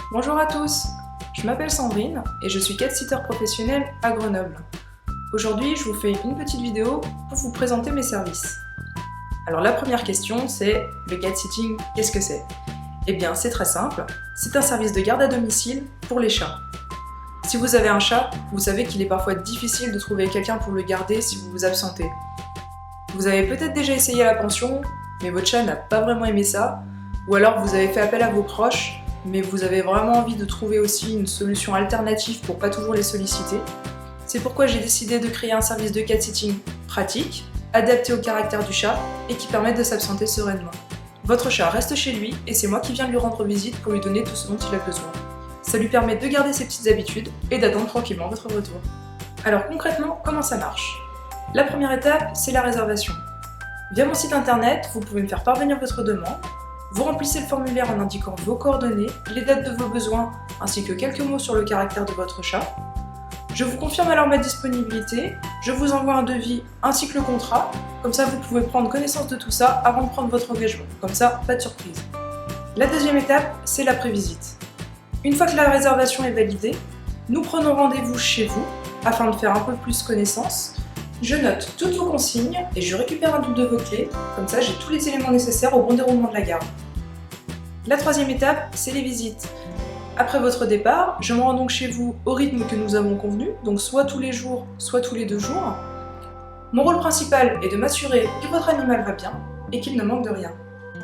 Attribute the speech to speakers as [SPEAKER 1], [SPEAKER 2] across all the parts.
[SPEAKER 1] Bonjour à tous, je m'appelle Sandrine et je suis cat-sitter professionnelle à Grenoble. Aujourd'hui, je vous fais une petite vidéo pour vous présenter mes services. Alors la première question, c'est le cat-sitting, qu'est-ce que c'est? Eh bien, c'est très simple, c'est un service de garde à domicile pour les chats. Si vous avez un chat, vous savez qu'il est parfois difficile de trouver quelqu'un pour le garder si vous vous absentez. Vous avez peut-être déjà essayé la pension, mais votre chat n'a pas vraiment aimé ça, ou alors vous avez fait appel à vos proches, mais vous avez vraiment envie de trouver aussi une solution alternative pour pas toujours les solliciter. C'est pourquoi j'ai décidé de créer un service de cat-sitting pratique, adapté au caractère du chat et qui permet de s'absenter sereinement. Votre chat reste chez lui et c'est moi qui viens lui rendre visite pour lui donner tout ce dont il a besoin. Ça lui permet de garder ses petites habitudes et d'attendre tranquillement votre retour. Alors concrètement, comment ça marche? La première étape, c'est la réservation. Via mon site internet, vous pouvez me faire parvenir votre demande. Vous remplissez le formulaire en indiquant vos coordonnées, les dates de vos besoins, ainsi que quelques mots sur le caractère de votre chat. Je vous confirme alors ma disponibilité, je vous envoie un devis ainsi que le contrat, comme ça vous pouvez prendre connaissance de tout ça avant de prendre votre engagement, comme ça pas de surprise. La deuxième étape, c'est la prévisite. Une fois que la réservation est validée, nous prenons rendez-vous chez vous afin de faire un peu plus connaissance. Je note toutes vos consignes et je récupère un double de vos clés, comme ça j'ai tous les éléments nécessaires au bon déroulement de la garde. La troisième étape, c'est les visites. Après votre départ, je me rends donc chez vous au rythme que nous avons convenu, donc soit tous les jours, soit tous les 2 jours. Mon rôle principal est de m'assurer que votre animal va bien et qu'il ne manque de rien.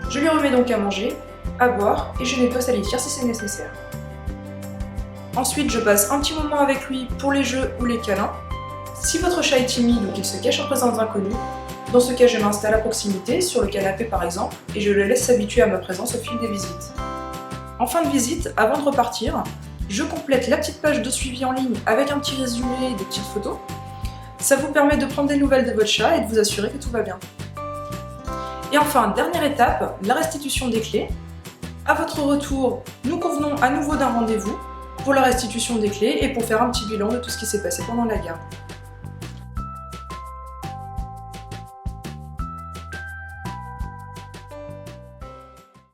[SPEAKER 1] Je lui remets donc à manger, à boire et je nettoie sa litière si c'est nécessaire. Ensuite, je passe un petit moment avec lui pour les jeux ou les câlins. Si votre chat est timide ou qu'il se cache en présence d'inconnus, dans ce cas je m'installe à proximité, sur le canapé par exemple, et je le laisse s'habituer à ma présence au fil des visites. En fin de visite, avant de repartir, je complète la petite page de suivi en ligne avec un petit résumé et des petites photos. Ça vous permet de prendre des nouvelles de votre chat et de vous assurer que tout va bien. Et enfin, dernière étape, la restitution des clés. À votre retour, nous convenons à nouveau d'un rendez-vous pour la restitution des clés et pour faire un petit bilan de tout ce qui s'est passé pendant la garde.